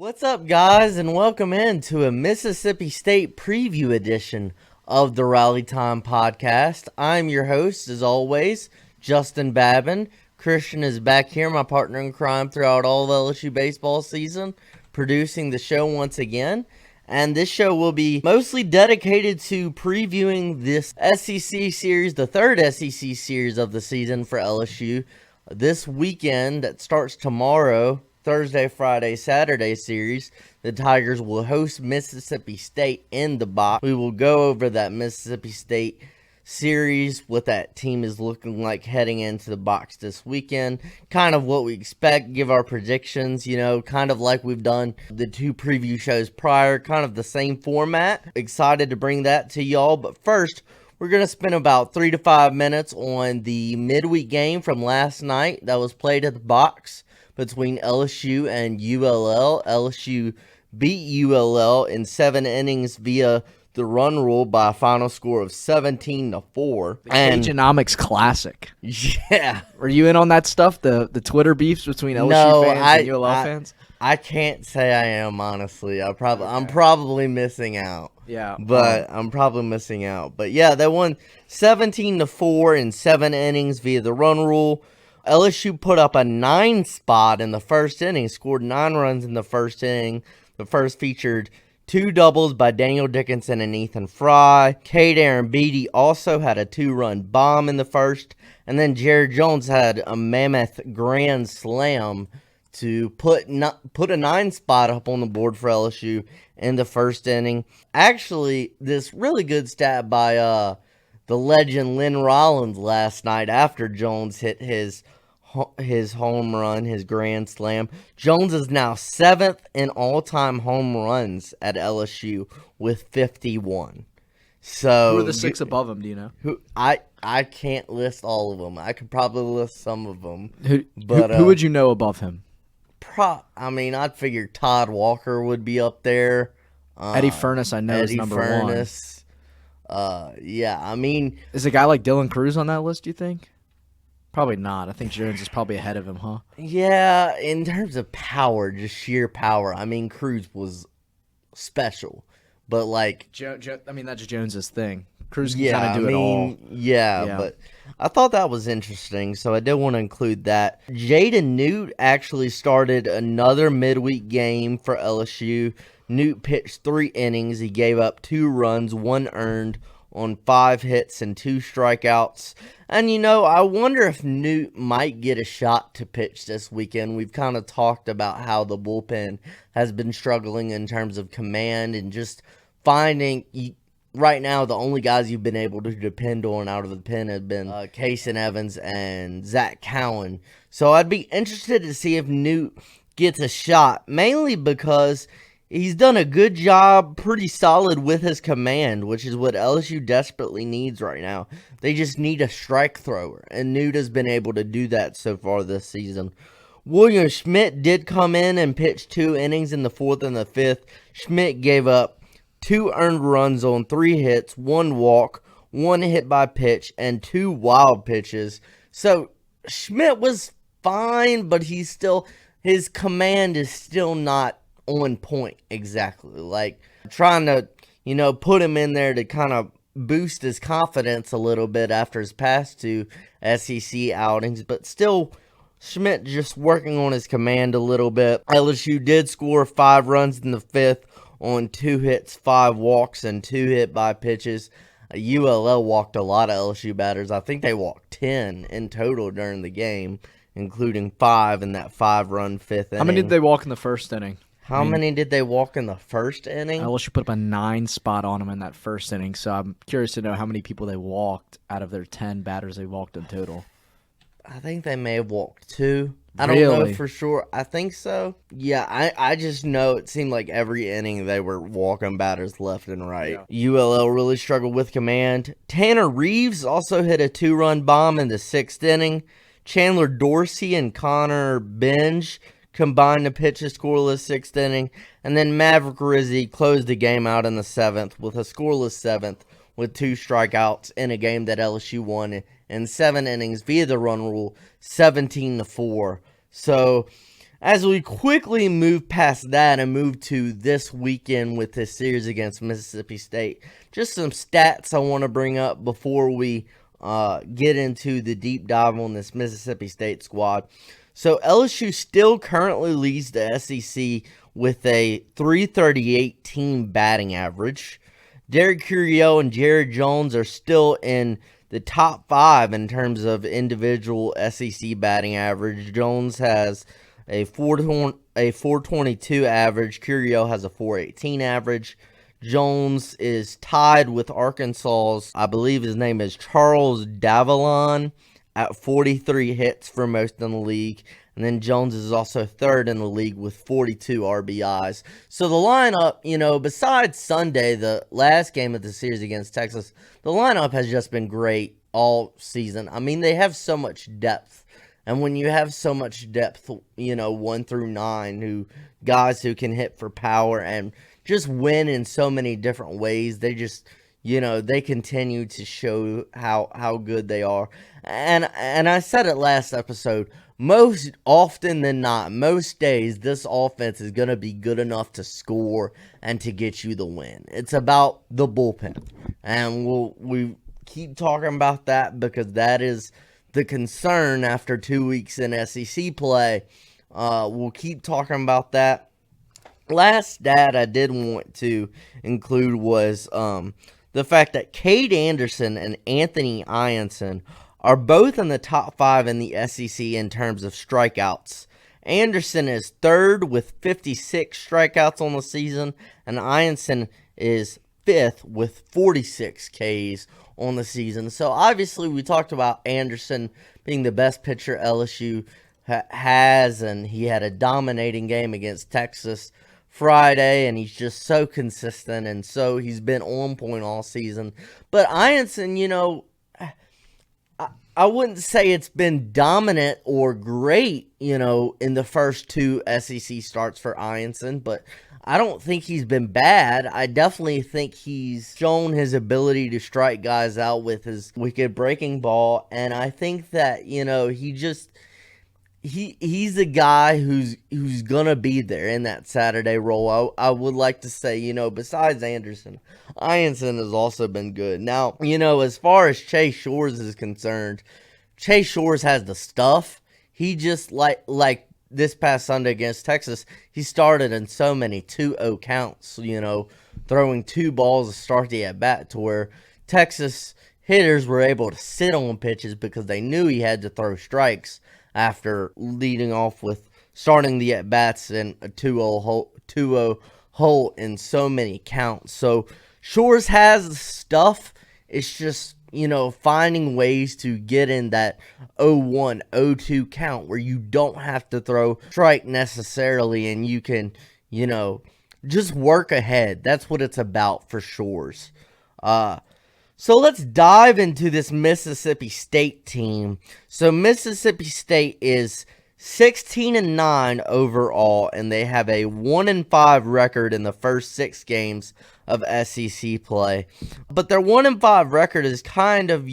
What's up, guys, and welcome in to a Mississippi State preview edition of the Rally Time podcast. I'm your host, as always, Justin Babin. Christian is back here, my partner in crime throughout all of LSU baseball season, producing the show once again. And this show will be mostly dedicated to previewing this SEC series, the third SEC series of the season for LSU. This weekend that starts tomorrow, Thursday, Friday, Saturday series, the Tigers will host Mississippi State in the box. We will go over that Mississippi State series, what that team is looking like heading into the box this weekend, kind of what we expect, give our predictions, kind of like we've done the two preview shows prior, kind of the same format. Excited to bring that to y'all, but first, we're going to spend about 3 to 5 minutes on the midweek game from last night that was played at the box between LSU and ULL. LSU beat ULL in 7 innings via the run rule by a final score of 17-4. The Cageonomics Classic. Yeah. Were you in on that stuff? The Twitter beefs between LSU fans and ULL fans? I can't say I am, honestly. I'm probably missing out. Yeah. But I'm probably missing out. But yeah, they won 17-4 in 7 innings via the run rule. LSU put up a 9 spot in the first inning, scored 9 runs in the first inning. The first featured 2 doubles by Daniel Dickinson and Ethan Fry. Cade Aaron Beatty also had a 2-run bomb in the first. And then Jared Jones had a mammoth grand slam to put a 9 spot up on the board for LSU in the first inning. Actually, this really good stat by the legend Lynn Rollins last night after Jones hit his home run, his grand slam. Jones is now 7th in all-time home runs at LSU with 51. So who are the 6 above him, do you know? I can't list all of them. I could probably list some of them. Who would you know above him? I'd figure Todd Walker would be up there. Eddie Furness, I know, is number 1. Is a guy like Dylan Cruz on that list, do you think? Probably not. I think Jones is probably ahead of him, huh? Yeah, in terms of power, just sheer power. Cruz was special. But, that's Jones's thing. Cruz can kind of do it all. Yeah, but I thought that was interesting, so I did want to include that. Jaden Newt actually started another midweek game for LSU. Newt pitched 3 innings. He gave up 2 runs, 1 earned on 5 hits and 2 strikeouts. And, I wonder if Newt might get a shot to pitch this weekend. We've kind of talked about how the bullpen has been struggling in terms of command and just finding... Right now, the only guys you've been able to depend on out of the pen have been Kason Evans and Zach Cowan. So I'd be interested to see if Newt gets a shot, mainly because he's done a good job, pretty solid with his command, which is what LSU desperately needs right now. They just need a strike thrower, and Newt has been able to do that so far this season. William Schmidt did come in and pitch 2 innings in the 4th and the 5th. Schmidt gave up 2 earned runs on 3 hits, 1 walk, 1 hit by pitch, and 2 wild pitches. So Schmidt was fine, but his command is still not on point exactly. Trying to, put him in there to kind of boost his confidence a little bit after his past 2 SEC outings, but still Schmidt just working on his command a little bit. LSU did score 5 runs in the 5th on 2 hits, 5 walks, and 2 hit by pitches. ULL walked a lot of LSU batters. I think they walked 10 in total during the game, including 5 in that 5-run 5th inning. How many did they walk in the first inning? How many did they walk in the first inning? LSU put up a 9 spot on them in that first inning, so I'm curious to know how many people they walked out of their 10 batters they walked in total. I think they may have walked 2. I Really? don't know for sure. I think so. Yeah, I just know it seemed like every inning they were walking batters left and right. Yeah. ULL really struggled with command. Tanner Reeves also hit a 2-run bomb in the 6th inning. Chandler Dorsey and Connor Benj combined to pitch a scoreless 6th inning. And then Maverick Rizzi closed the game out in the 7th with a scoreless 7th with 2 strikeouts in a game that LSU won in 7 innings via the run rule, 17-4. So as we quickly move past that and move to this weekend with this series against Mississippi State, just some stats I want to bring up before we get into the deep dive on this Mississippi State squad. So LSU still currently leads the SEC with a 338 team batting average. Derek Curiel and Jared Jones are still in the top 5 in terms of individual SEC batting average. Jones has a 422 average. Curiel has a 418 average. Jones is tied with Arkansas's, I believe his name is Charles Davalon, at 43 hits for most in the league. And then Jones is also third in the league with 42 RBIs. So the lineup, besides Sunday, the last game of the series against Texas, the lineup has just been great all season. I mean, they have so much depth. And when you have so much depth, 1 through 9, guys who can hit for power and just win in so many different ways, they just, they continue to show how good they are. And I said it last episode, most often than not, most days, this offense is going to be good enough to score and to get you the win. It's about the bullpen. And we keep talking about that because that is the concern after 2 weeks in SEC play. We'll keep talking about that. Last stat I did want to include was the fact that Cade Anderson and Anthony Ianson are both in the top 5 in the SEC in terms of strikeouts. Anderson is third with 56 strikeouts on the season, and Ianson is fifth with 46 Ks on the season. So obviously we talked about Anderson being the best pitcher LSU has, and he had a dominating game against Texas Friday, and he's just so consistent, and so he's been on point all season. But Ianson, I wouldn't say it's been dominant or great, in the first 2 SEC starts for Ianson, but I don't think he's been bad. I definitely think he's shown his ability to strike guys out with his wicked breaking ball, and I think that, he's a guy who's gonna be there in that Saturday role. I would like to say, besides Anderson, Ianson has also been good. Now, as far as Chase Shores is concerned, Chase Shores has the stuff. He just like this past Sunday against Texas, he started in so many 2-0 counts, throwing 2 balls to start the at-bat, to where Texas hitters were able to sit on pitches because they knew he had to throw strikes after leading off with starting the at-bats in a 2-0 hole in so many counts. So Shores has the stuff. It's just, finding ways to get in that 0-1, 0-2 count where you don't have to throw strike necessarily, and you can, just work ahead. That's what it's about for Shores. So let's dive into this Mississippi State team. So Mississippi State is 16-9 overall, and they have a 1-5 record in the first 6 games of SEC play. But their 1-5 record is kind of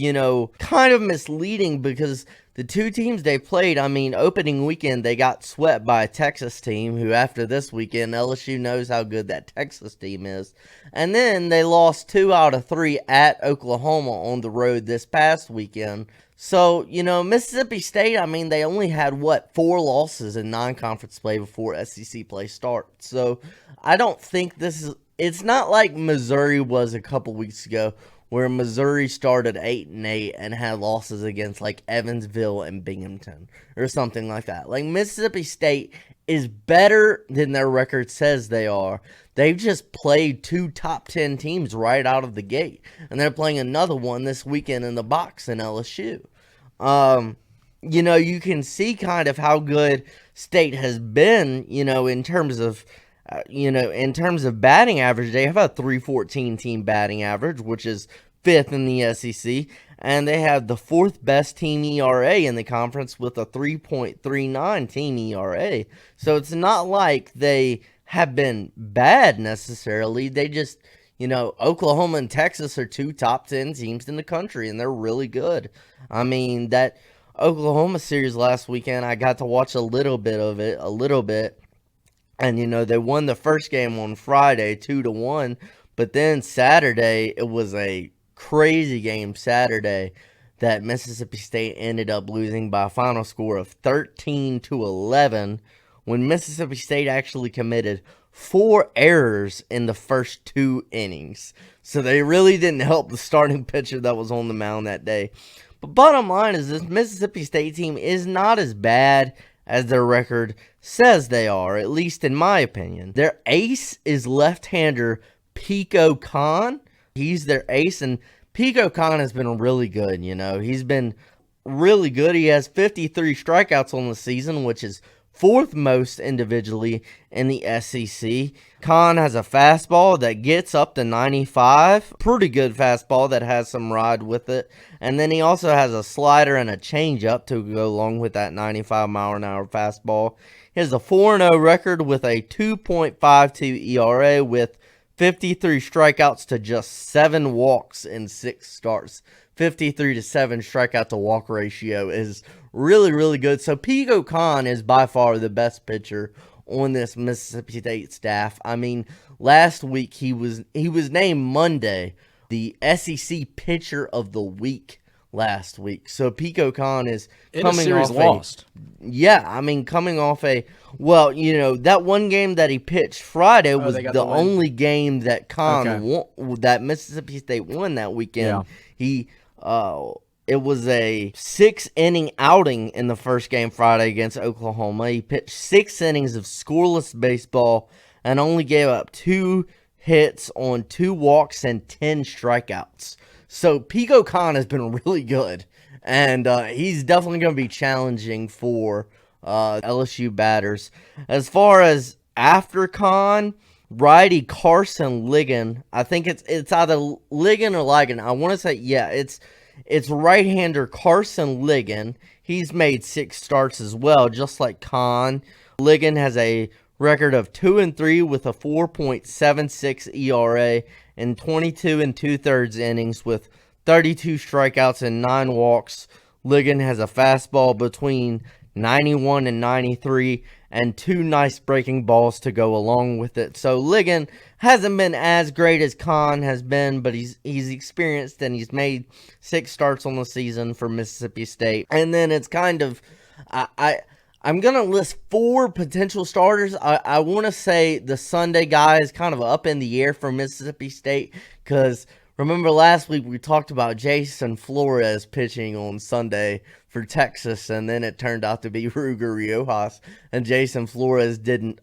misleading because the 2 teams they played, opening weekend, they got swept by a Texas team who, after this weekend, LSU knows how good that Texas team is. And then they lost 2 out of 3 at Oklahoma on the road this past weekend. So, Mississippi State, they only had, 4 losses in non-conference play before SEC play starts. So, I don't think it's not like Missouri was a couple weeks ago, where Missouri started 8-8 and had losses against Evansville and Binghamton or something like that. Mississippi State is better than their record says they are. They've just played 2 top 10 teams right out of the gate, and they're playing another one this weekend in the box in LSU. You can see kind of how good State has been, in terms of batting average. They have a 314 team batting average, which is 5th in the SEC, and they have the 4th best team ERA in the conference with a 3.39 team ERA. So it's not like they have been bad necessarily. They just, Oklahoma and Texas are 2 top 10 teams in the country, and they're really good. Oklahoma series last weekend. I got to watch a little bit of it, and they won the first game on Friday 2-1, but then Saturday it was a crazy game. Saturday that Mississippi State ended up losing by a final score of 13-11, when Mississippi State actually committed 4 errors in the first 2 innings. So they really didn't help the starting pitcher that was on the mound that day. But bottom line is, this Mississippi State team is not as bad as their record says they are, at least in my opinion. Their ace is left-hander Pico Khan. He's their ace, and Pico Khan has been really good, He's been really good. He has 53 strikeouts on the season, which is 4th most individually in the SEC. Khan has a fastball that gets up to 95. Pretty good fastball that has some ride with it. And then he also has a slider and a changeup to go along with that 95-mile-an-hour fastball. He has a 4-0 record with a 2.52 ERA with 53 strikeouts to just 7 walks in 6 starts. 53-7 strikeout to walk ratio is really, really good. So Pico Khan is by far the best pitcher on this Mississippi State staff. I mean, last week he was named Monday the SEC Pitcher of the Week last week. So Pico Khan is coming off lost. Coming off that one game that he pitched Friday was the only game that Khan won, that Mississippi State won that weekend. Yeah. It was a 6-inning outing in the first game Friday against Oklahoma. He pitched 6 innings of scoreless baseball and only gave up 2 hits on 2 walks and 10 strikeouts. So Pico Khan has been really good, and he's definitely going to be challenging for LSU batters. As far as after Khan, righty Carson Ligon, I think it's either Ligon or Ligon. I want to say, it's right-hander Carson Ligon. He's made 6 starts as well, just like Khan. Ligon has a record of 2-3 with a 4.76 ERA in 22 2/3 innings with 32 strikeouts and 9 walks. Ligon has a fastball between 91 and 93 and 2 nice breaking balls to go along with it. So Ligon hasn't been as great as Khan has been, but he's experienced, and he's made 6 starts on the season for Mississippi State. And then it's kind of, I'm going to list 4 potential starters. I want to say the Sunday guy is kind of up in the air for Mississippi State, because remember last week we talked about Jason Flores pitching on Sunday for Texas, and then it turned out to be Ruger Riojas, and Jason Flores didn't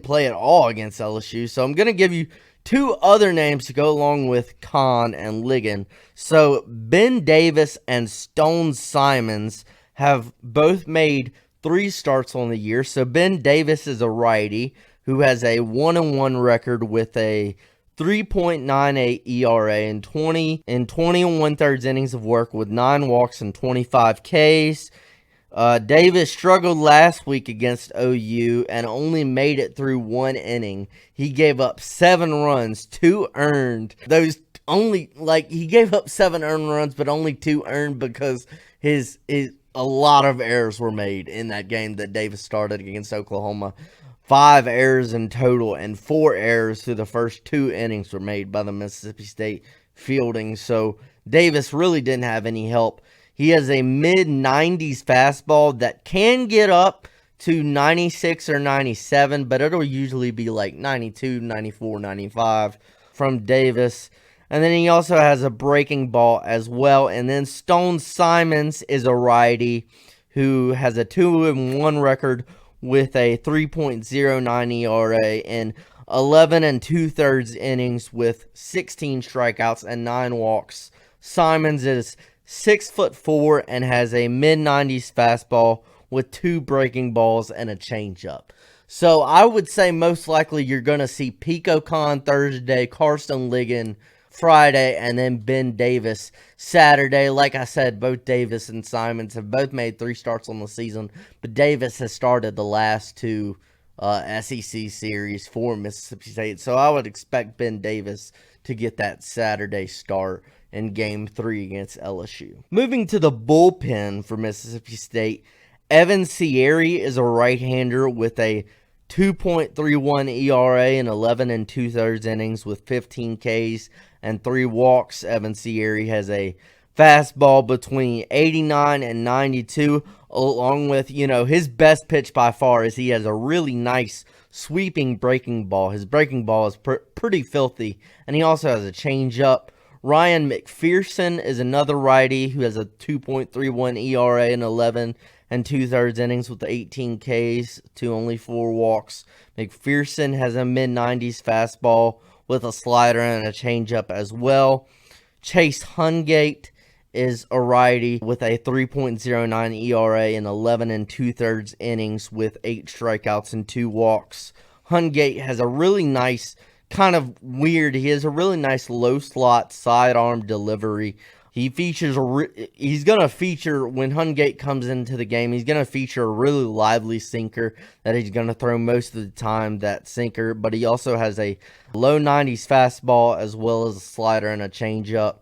play at all against LSU. So I'm going to give you 2 other names to go along with Khan and Ligon. So Ben Davis and Stone Simons have both made 3 starts on the year. So Ben Davis is a righty who has a 1-1 record with a 3.98 ERA in 20 1/3 innings of work with 9 walks and 25 Ks. Davis struggled last week against OU and only made it through 1 inning. He gave up 7 runs, 2 earned. He gave up 7 earned runs, but only 2 earned because a lot of errors were made in that game that Davis started against Oklahoma. 5 errors in total, and 4 errors through the first 2 innings were made by the Mississippi State fielding. So Davis really didn't have any help. He has a mid-90s fastball that can get up to 96 or 97, but it'll usually be like 92, 94, 95 from Davis. And then he also has a breaking ball as well. And then Stone Simons is a righty who has a 2-1 record with a 3.09 ERA in 11 2/3 innings with 16 strikeouts and 9 walks. Simons is 6'4" and has a mid-90s fastball with 2 breaking balls and a changeup. So I would say most likely you're going to see Pico Khan Thursday, Carson Ligon Friday, and then Ben Davis Saturday. Like I said, both Davis and Simons have both made 3 starts on the season, but Davis has started the last 2 SEC series for Mississippi State. So I would expect Ben Davis to get that Saturday start in Game 3 against LSU. Moving to the bullpen for Mississippi State, Evan Sierry is a right-hander with a 2.31 ERA in 11 and 2/3 innings with 15 Ks and 3 walks. Evan Sierry has a fastball between 89 and 92, along with, his best pitch by far is he has a really nice sweeping breaking ball. His breaking ball is pretty filthy, and he also has a changeup. Ryan McPherson is another righty who has a 2.31 ERA in 11 and 2/3 innings with 18 Ks to only 4 walks. McPherson has a mid-90s fastball with a slider and a changeup as well. Chase Hungate is a righty with a 3.09 ERA in 11 and 2/3 innings with 8 strikeouts and 2 walks. Hungate has a really nice, kind of weird, he has a really nice low slot sidearm delivery. He's going to feature, when Hungate comes into the game, he's going to feature a really lively sinker that he's going to throw most of the time, that sinker. But he also has a low 90s fastball as well as a slider and a changeup.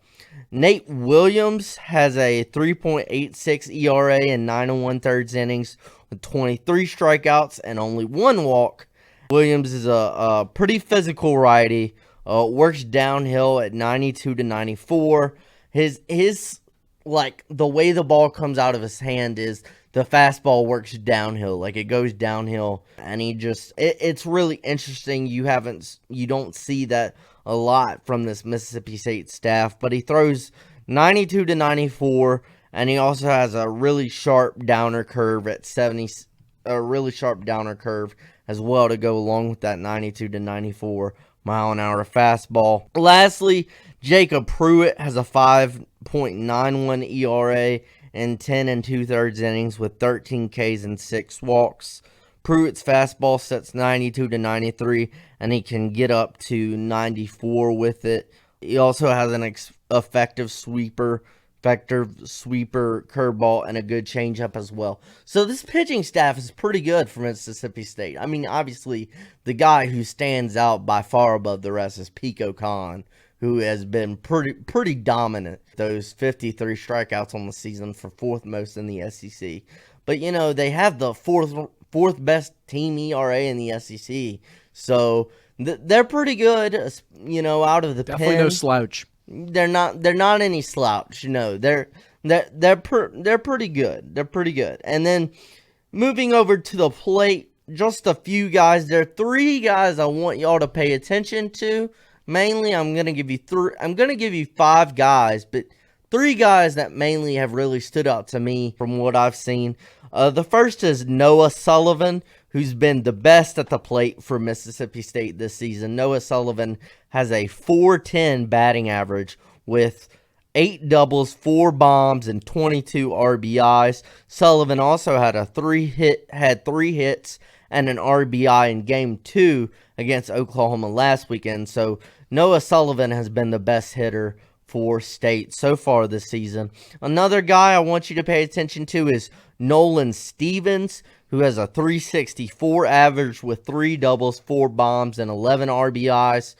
Nate Williams has a 3.86 ERA in 9 1/3 innings with 23 strikeouts and only 1 walk. Williams is a pretty physical righty, works downhill at 92 to 94. His like, the way the ball comes out of his hand is the fastball works downhill, like it goes downhill, and it's really interesting. You don't see that a lot from this Mississippi State staff, but he throws 92 to 94, and he also has a really sharp downer curve at 70, a really sharp downer curve as well to go along with that 92 to 94 mile an hour fastball. Lastly, Jacob Pruitt has a 5.91 ERA in 10 and 2/3 innings with 13 Ks and 6 walks. Pruitt's fastball sets 92 to 93, and he can get up to 94 with it. He also has an effective sweeper curveball and a good changeup as well. So this pitching staff is pretty good for Mississippi State. I mean, obviously, the guy who stands out by far above the rest is Pico Khan, who has been pretty dominant. Those 53 strikeouts on the season for 4th most in the SEC. But, they have the fourth best team ERA in the SEC. So they're pretty good, out of the pen. Definitely no slouch. They're not any slouch. They're pretty good. They're pretty good. And then moving over to the plate, just a few guys. There are 3 guys I want y'all to pay attention to. Mainly, I'm gonna give you 5 guys, but 3 guys that mainly have really stood out to me from what I've seen. The first is Noah Sullivan, who's been the best at the plate for Mississippi State this season. Noah Sullivan has a .410 batting average with 8 doubles, 4 bombs, and 22 RBIs. Sullivan also had 3 hits and an RBI in Game 2 against Oklahoma last weekend. So Noah Sullivan has been the best hitter for State so far this season. Another guy I want you to pay attention to is Nolan Stevens, who has a .364 average with 3 doubles, 4 bombs, and 11 RBIs.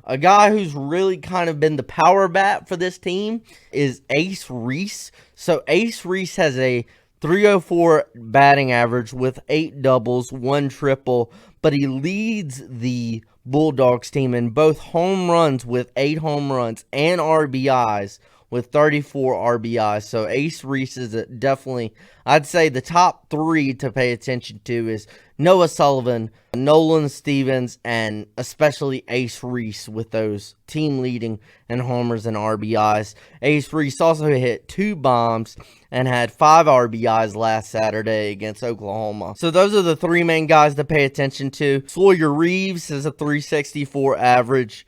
A guy who's really kind of been the power bat for this team is Ace Reese. So Ace Reese has a .304 batting average with 8 doubles, 1 triple, but he leads the Bulldogs team in both home runs with 8 home runs and RBIs with 34 RBIs. So Ace Reese is definitely, I'd say the top 3 to pay attention to is Noah Sullivan, Nolan Stevens, and especially Ace Reese with those team leading in homers and RBIs. Ace Reese also hit 2 bombs and had 5 RBIs last Saturday against Oklahoma. So those are the 3 main guys to pay attention to. Sawyer Reeves has a .364 average.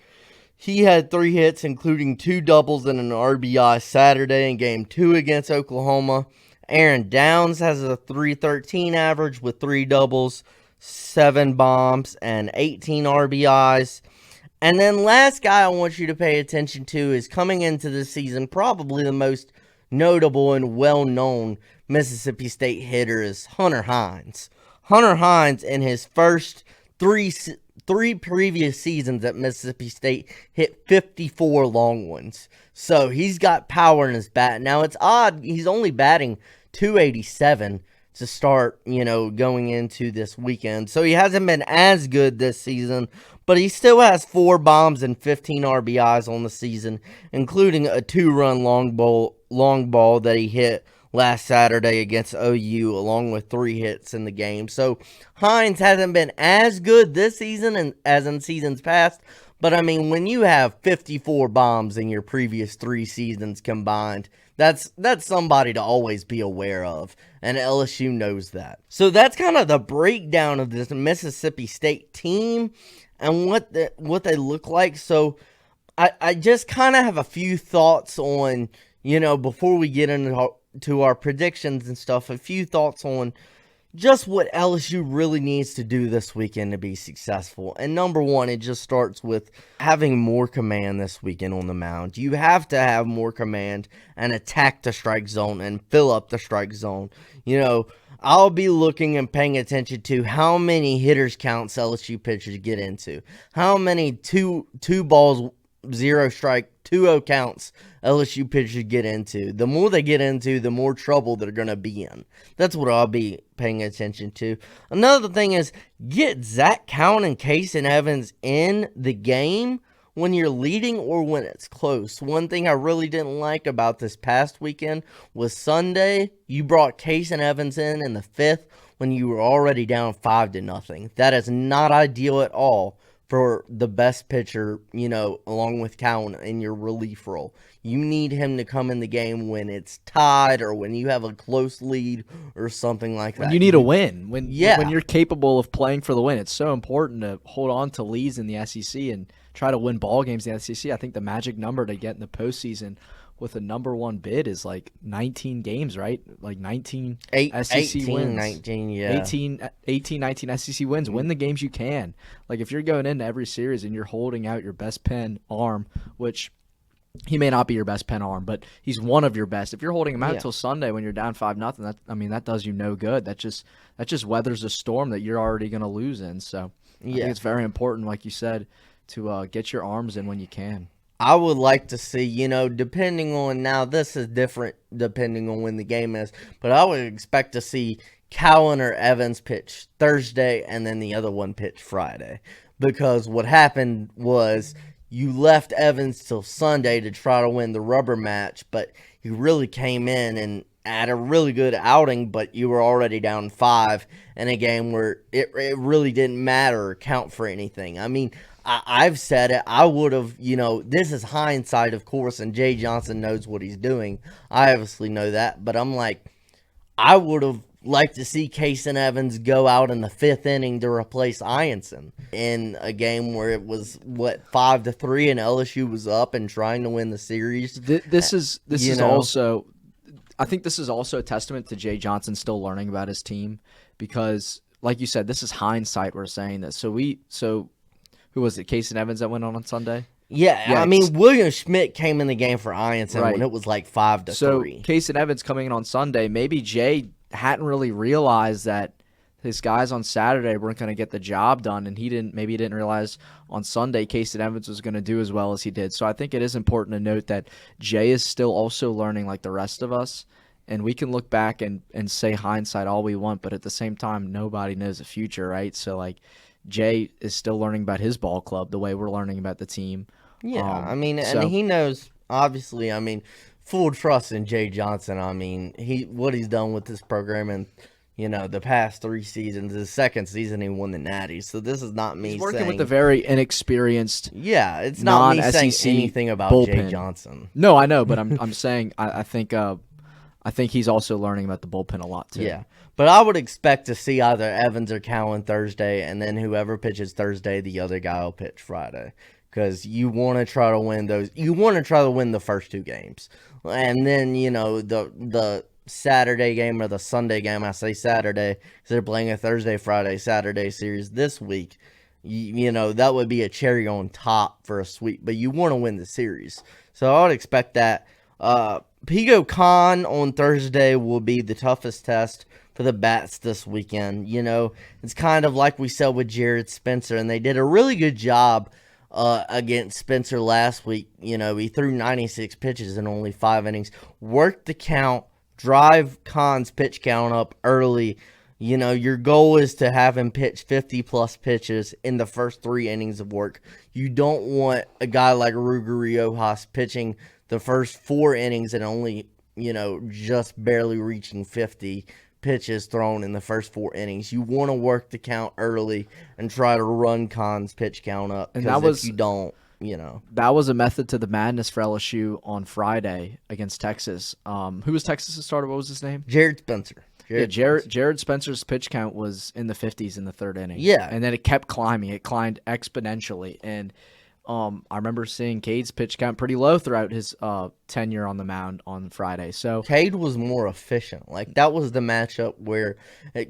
He had 3 hits, including 2 doubles and an RBI Saturday in Game 2 against Oklahoma. Aaron Downs has a .313 average with 3 doubles, 7 bombs, and 18 RBIs. And then last guy I want you to pay attention to is coming into the season, probably the most notable and well-known Mississippi State hitter is Hunter Hines. Hunter Hines in his first three previous seasons at Mississippi State hit 54 long ones. So he's got power in his bat. Now it's odd, he's only batting 287 to start, going into this weekend. So he hasn't been as good this season, but he still has 4 bombs and 15 RBIs on the season, including a 2-run long ball that he hit last Saturday against OU, along with 3 hits in the game. So Hines hasn't been as good this season as in seasons past, but I mean, when you have 54 bombs in your previous 3 seasons combined, that's somebody to always be aware of, and LSU knows that. So that's kind of the breakdown of this Mississippi State team and what they look like. So I just kind of have a few thoughts on, before we get into our predictions and stuff, a few thoughts on just what LSU really needs to do this weekend to be successful. And number one, it just starts with having more command this weekend on the mound. You have to have more command and attack the strike zone and fill up the strike zone. I'll be looking and paying attention to how many hitters counts LSU pitchers get into. How many two balls, 0 strike, 2-0 counts LSU pitchers get into. The more they get into, the more trouble they're going to be in. That's what I'll be paying attention to. Another thing is, get Zach Cowan and Kason Evans in the game when you're leading or when it's close. One thing I really didn't like about this past weekend was Sunday, you brought Kason Evans in the 5th when you were already down 5-0. That is not ideal at all for the best pitcher, along with Cowan in your relief role. You need him to come in the game when it's tied or when you have a close lead or something like that. When you need a win. When you're capable of playing for the win. It's so important to hold on to leads in the SEC and try to win ball games in the SEC. I think the magic number to get in the postseason with a number 1 bid is like 19 games, right? Like 19 SEC 18, wins. 19, yeah. 18, 19 SEC wins. Win the games you can. Like if you're going into every series and you're holding out your best pen arm, which he may not be your best pen arm, but he's one of your best. If you're holding him out until Sunday when you're down 5-0, that does you no good. That just weathers a storm that you're already going to lose in. So I think it's very important, like you said, to get your arms in when you can. I would like to see, depending on, now this is different depending on when the game is, but I would expect to see Cowan or Evans pitch Thursday and then the other one pitch Friday. Because what happened was you left Evans till Sunday to try to win the rubber match, but he really came in and had a really good outing, but you were already down 5 in a game where it really didn't matter or count for anything. I mean, I've said it. I would have, this is hindsight, of course, and Jay Johnson knows what he's doing. I obviously know that, but I'm like, I would have liked to see Kason Evans go out in the 5th inning to replace Ianson in a game where it was, 5-3, and LSU was up and trying to win the series. This is also, I think this is also a testament to Jay Johnson still learning about his team because, like you said, this is hindsight. We're saying this. So who was it? Kason Evans that went on Sunday? Yeah, I mean, William Schmidt came in the game for Ianson when it was like 5-3. So Kason Evans coming in on Sunday, maybe Jay hadn't really realized that his guys on Saturday weren't going to get the job done, and he didn't realize on Sunday Kason Evans was going to do as well as he did. So I think it is important to note that Jay is still also learning like the rest of us, and we can look back and say hindsight all we want, but at the same time, nobody knows the future, right? So like Jay is still learning about his ball club the way we're learning about the team. Yeah, I mean, and he knows, obviously, I mean, full trust in Jay Johnson. I mean, what he's done with this program and, the past 3 seasons. His second season, he won the Natty. So this is not me he's working saying, with a very inexperienced it's not me saying anything about bullpen. Jay Johnson. No, I know, but I'm saying I think he's also learning about the bullpen a lot too. Yeah, but I would expect to see either Evans or Cowan Thursday, and then whoever pitches Thursday, the other guy will pitch Friday. Because you want to try to win those. You want to try to win the first 2 games. And then, the Saturday game or the Sunday game, I say Saturday, because they're playing a Thursday, Friday, Saturday series this week. That would be a cherry on top for a sweep. But you want to win the series. So I would expect that. Pigo Khan on Thursday will be the toughest test for the bats this weekend. You know, it's kind of like we said with Jared Spencer, and they did a really good job against Spencer last week. You know, he threw 96 pitches in only 5 innings, worked the count, drive Khan's pitch count up early. You know, your goal is to have him pitch 50-plus pitches in the first 3 innings of work. You don't want a guy like Ruger Riojas pitching the first 4 innings and only, you know, just barely reaching 50 pitches thrown in the first 4 innings. You want to work the count early and try to run Khan's pitch count up. And that was, if you don't, you know. That was a method to the madness for LSU on Friday against Texas. Who was Texas' starter? What was his name? Jared Spencer. Jared Spencer's pitch count was in the 50s in the 3rd inning. Yeah. And then it kept climbing. It climbed exponentially. And I remember seeing Cade's pitch count pretty low throughout his tenure on the mound on Friday. So Cade was more efficient. Like, that was the matchup where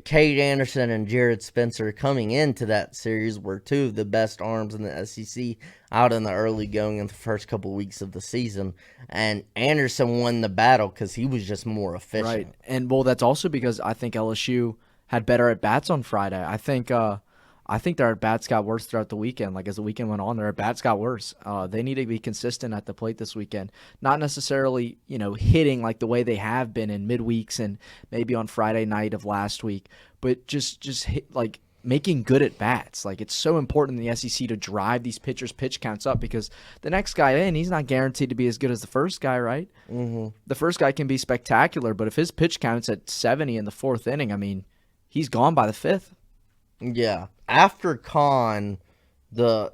Cade Anderson and Jared Spencer coming into that series were 2 of the best arms in the SEC out in the early going in the first couple weeks of the season. And Anderson won the battle because he was just more efficient. Right. And, well, that's also because I think LSU had better at-bats on Friday. I think their at-bats got worse throughout the weekend. Like, as the weekend went on, their at-bats got worse. They need to be consistent at the plate this weekend. Not necessarily, you know, hitting like the way they have been in midweeks and maybe on Friday night of last week, but just hit, like, making good at-bats. Like, it's so important in the SEC to drive these pitchers' pitch counts up because the next guy in, he's not guaranteed to be as good as the first guy, right? Mm-hmm. The first guy can be spectacular, but if his pitch count's at 70 in the 4th inning, I mean, he's gone by the 5th. Yeah. After Khan, the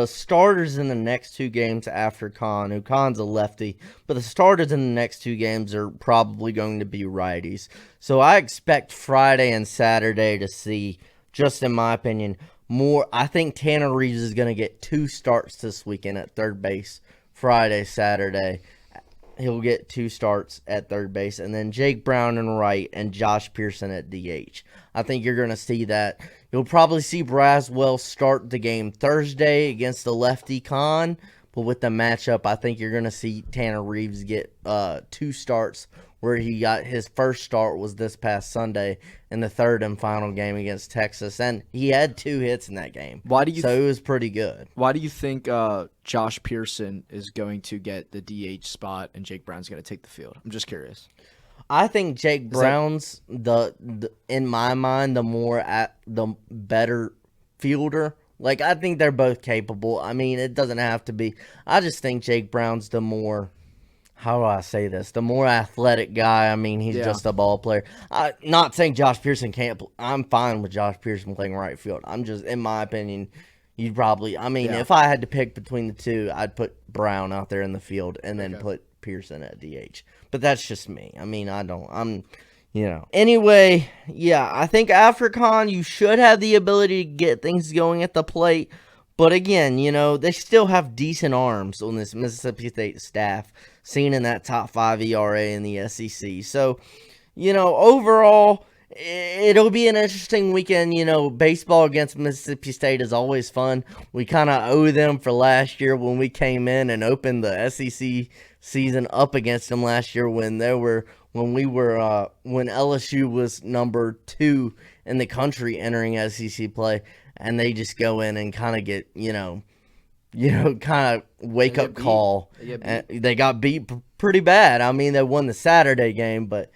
starters in the next 2 games after Khan, who Khan's a lefty, but the starters in the next 2 games are probably going to be righties. So I expect Friday and Saturday to see, just in my opinion, more. I think Tanner Reeves is going to get 2 starts this weekend at third base, Friday, Saturday. He'll get 2 starts at third base, and then Jake Brown and right and Josh Pearson at DH. I think you're going to see that. You'll probably see Braswell start the game Thursday against the lefty Khan, but with the matchup, I think you're going to see Tanner Reeves get 2 starts, where he got his first start was this past Sunday in the 3rd and final game against Texas, and he had 2 hits in that game. So it was pretty good. Why do you think Josh Pearson is going to get the DH spot and Jake Brown's going to take the field? I'm just curious. I think Jake Brown's in my mind the better fielder. Like, I think they're both capable. I mean, it doesn't have to be. I just think Jake Brown's the more, how do I say this? The more athletic guy. I mean, he's just a ball player. Not saying Josh Pearson can't. I'm fine with Josh Pearson playing right field. I'm just, in my opinion, you'd probably. I mean, if I had to pick between the 2, I'd put Brown out there in the field and then put Pearson at DH. But that's just me. I mean, Anyway, yeah, I think after Khan, you should have the ability to get things going at the plate. But again, you know, they still have decent arms on this Mississippi State staff, seen in that top 5 ERA in the SEC. So, you know, overall, it'll be an interesting weekend. You know, baseball against Mississippi State is always fun. We kind of owe them for last year when we came in and opened the SEC season up against them last year when LSU was number 2 in the country entering SEC play, and they just go in and kind of get, kind of wake up call. They got beat pretty bad. I mean, they won the Saturday game, but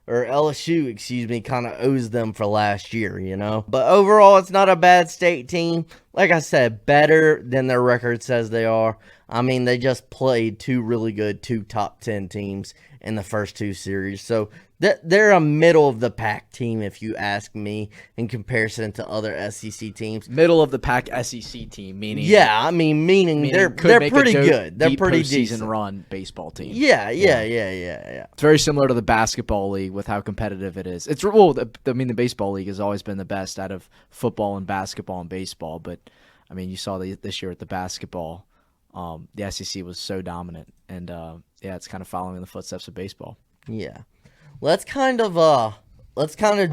LSU, kind of owes them for last year, you know. But overall, it's not a bad State team. Like I said, better than their record says they are. I mean, they just played 2 really good, 2 top 10 teams in the first 2 series. So they're a middle-of-the-pack team, if you ask me, in comparison to other SEC teams. Middle-of-the-pack SEC team, meaning... Yeah, I mean they're pretty good. They're pretty decent. Run baseball team. Yeah. It's very similar to the basketball league with how competitive it is. The baseball league has always been the best out of football and basketball and baseball, but, I mean, you saw this year at the basketball, the SEC was so dominant, and, it's kind of following in the footsteps of baseball. Yeah. Let's kind of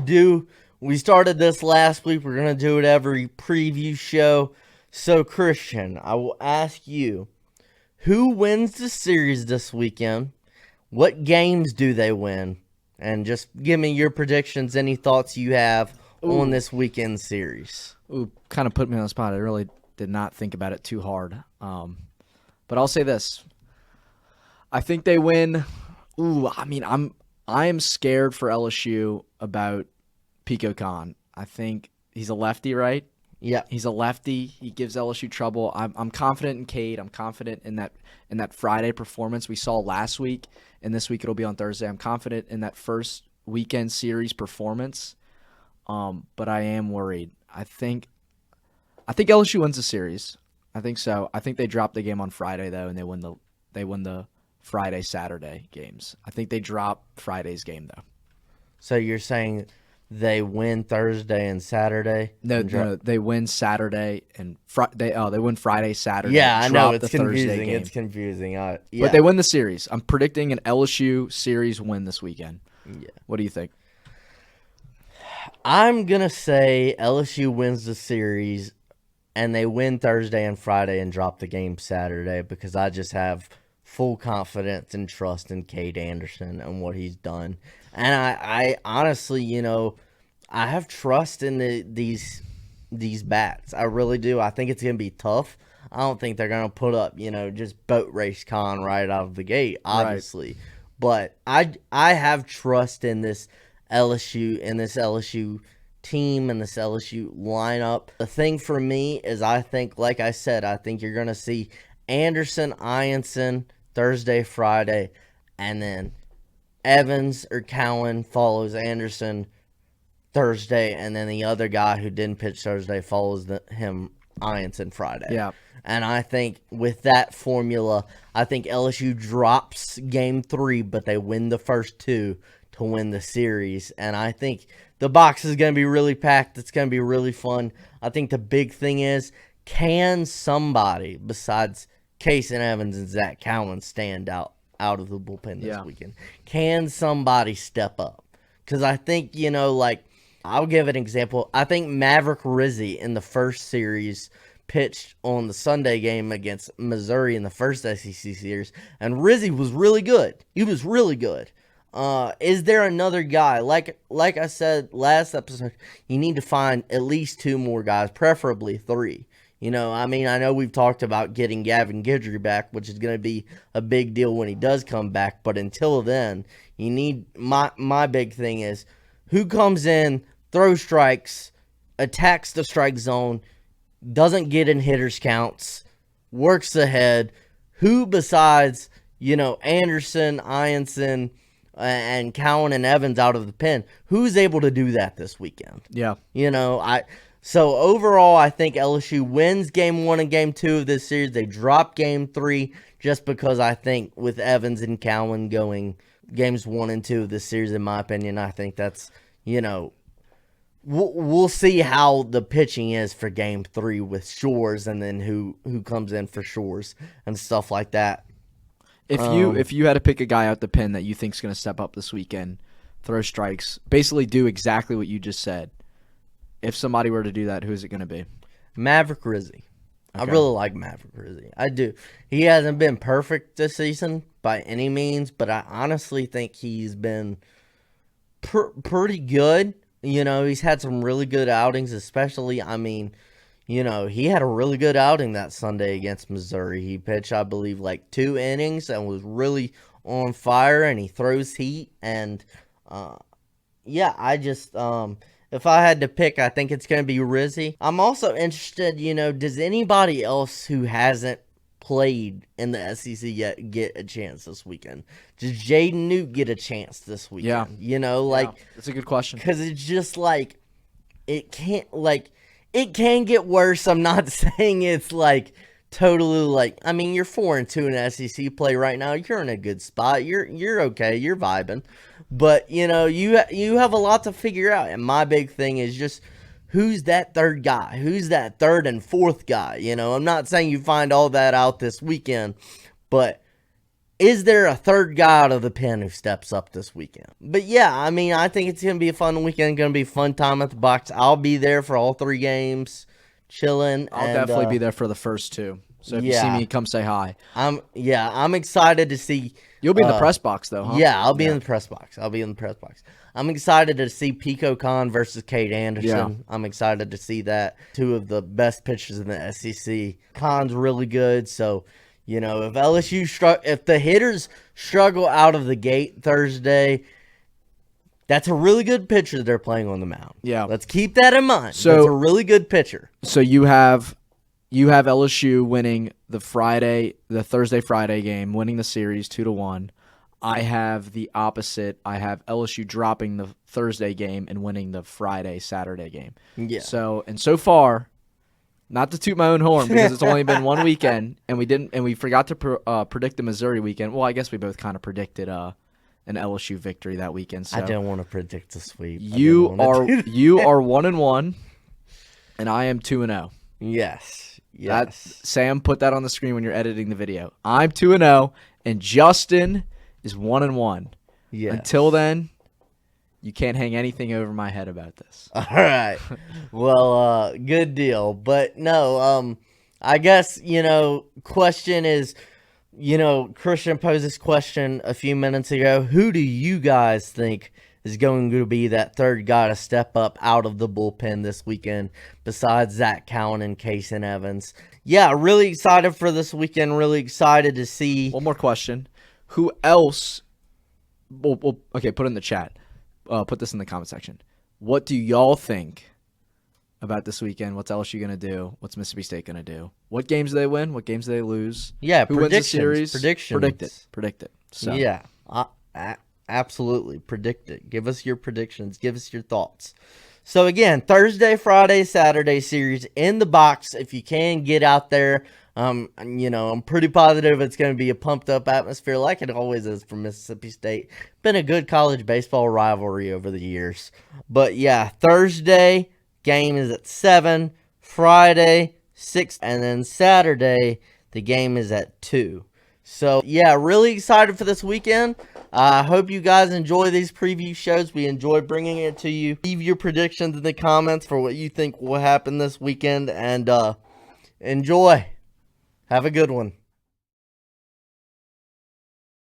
do, we started this last week, we're going to do it every preview show. So, Christian, I will ask you, who wins the series this weekend? What games do they win? And just give me your predictions, any thoughts you have on Ooh. this weekend series. Ooh, kind of put me on the spot. I really did not think about it too hard. But I'll say this. I think they win. Ooh, I mean, I am scared for LSU about Pico Khan. I think he's a lefty, right? Yeah. He's a lefty. He gives LSU trouble. I'm confident in Cade. I'm confident in that Friday performance we saw last week, and this week it'll be on Thursday. I'm confident in that first weekend series performance. But I am worried. I think LSU wins the series. I think so. I think they drop the game on Friday though, and they win the Friday Saturday games. I think they drop Friday's game though. So you're saying they win Thursday and Saturday? No, they win Saturday and they win Friday, Saturday. Yeah, I know drop it's the Thursday confusing. game. It's confusing. Yeah. But they win the series. I'm predicting an LSU series win this weekend. Yeah. What do you think? I'm gonna say LSU wins the series, and they win Thursday and Friday and drop the game Saturday because I just have full confidence and trust in Cade Anderson and what he's done. And I honestly, I have trust in these bats. I really do. I think it's going to be tough. I don't think they're going to put up, just boat race Con right out of the gate, obviously. Right. But I have trust in this LSU team and this LSU lineup. The thing for me is I think, like I said, I think you're going to see Anderson, Ianson, Thursday, Friday, and then Evans or Cowan follows Anderson Thursday, and then the other guy who didn't pitch Thursday follows him, Ianson, Friday. Yeah. And I think with that formula, I think LSU drops game 3, but they win the first 2 to win the series. And I think the box is going to be really packed. It's going to be really fun. I think the big thing is, can somebody besides Case and Evans and Zach Cowan stand out of the bullpen this weekend? Can somebody step up? Because I think, I'll give an example. I think Maverick Rizzi in the first series pitched on the Sunday game against Missouri in the first SEC series, and Rizzi was really good. He was really good. Is there another guy? Like I said last episode, you need to find at least 2 more guys, preferably 3. I know we've talked about getting Gavin Guidry back, which is going to be a big deal when he does come back. But until then, you need my big thing is who comes in, throws strikes, attacks the strike zone, doesn't get in hitters counts, works ahead. Who besides, Anderson, Ianson, and Cowan and Evans out of the pen, who's able to do that this weekend? Yeah. So overall, I think LSU wins game 1 and game 2 of this series. They drop game 3 just because I think with Evans and Cowan going games 1 and 2 of this series, in my opinion, I think that's, we'll see how the pitching is for game 3 with Shores and then who comes in for Shores and stuff like that. If you had to pick a guy out the pen that you think is going to step up this weekend, throw strikes, basically do exactly what you just said. If somebody were to do that, who is it going to be? Maverick Rizzi. Okay. I really like Maverick Rizzi. I do. He hasn't been perfect this season by any means, but I honestly think he's been pretty good. He's had some really good outings, especially, he had a really good outing that Sunday against Missouri. He pitched, I believe, 2 innings and was really on fire, and he throws heat. And, I just if I had to pick, I think it's going to be Rizzi. I'm also interested, does anybody else who hasn't played in the SEC yet get a chance this weekend? Does Jaden Newt get a chance this weekend? Yeah. That's a good question. Because it's just it can get worse. I'm not saying it's totally you're 4-2 in SEC play right now. You're in a good spot. You're okay. You're vibing. But, you have a lot to figure out. And my big thing is just who's that third guy? Who's that third and fourth guy? I'm not saying you find all that out this weekend, but is there a third guy out of the pen who steps up this weekend? But yeah, I think it's going to be a fun weekend. Going to be a fun time at the box. I'll be there for all 3 games, chilling. I'll definitely be there for the first 2. So if you see me, come say hi. I'm excited to see. You'll be in the press box, though, huh? Yeah, I'll be in the press box. I'm excited to see Pico Khan versus Cade Anderson. Yeah. I'm excited to see that. Two of the best pitchers in the SEC. Khan's really good, so if LSU if the hitters struggle out of the gate Thursday, that's a really good pitcher they're playing on the mound. Yeah. Let's keep that in mind. So that's a really good pitcher. So you have LSU winning the Thursday Friday game, winning the series 2-1. I have the opposite. I have LSU dropping the Thursday game and winning the Friday Saturday game. Yeah. So far, not to toot my own horn because it's only been one weekend and we forgot to predict the Missouri weekend. Well, I guess we both kind of predicted an LSU victory that weekend. So I don't want to predict the sweep. You are 1-1, and I am 2-0. Yes. Sam, put that on the screen when you're editing the video. I'm 2-0, and Justin is 1-1. Yeah. Until then, you can't hang anything over my head about this. All right. Well, good deal. But no, I guess, question is, Christian posed this question a few minutes ago. Who do you guys think is going to be that third guy to step up out of the bullpen this weekend besides Zach Cowan and Kason Evans? Yeah, really excited for this weekend. Really excited to see. One more question. Who else? Okay, put it in the chat. Put this in the comment section. What do y'all think about this weekend? What's LSU going to do? What's Mississippi State going to do? What games do they win? What games do they lose? Yeah, who wins the series? Predictions. Predict it. So. Yeah, absolutely. Predict it. Give us your predictions. Give us your thoughts. So, again, Thursday, Friday, Saturday series in the box. If you can, get out there. I'm pretty positive it's going to be a pumped-up atmosphere like it always is for Mississippi State. Been a good college baseball rivalry over the years. But, yeah, Thursday game is at 7, Friday 6, and then Saturday the game is at 2. So, yeah, really excited for this weekend. I hope you guys enjoy these preview shows. We enjoy bringing it to you. Leave your predictions in the comments for what you think will happen this weekend, and enjoy. Have a good one.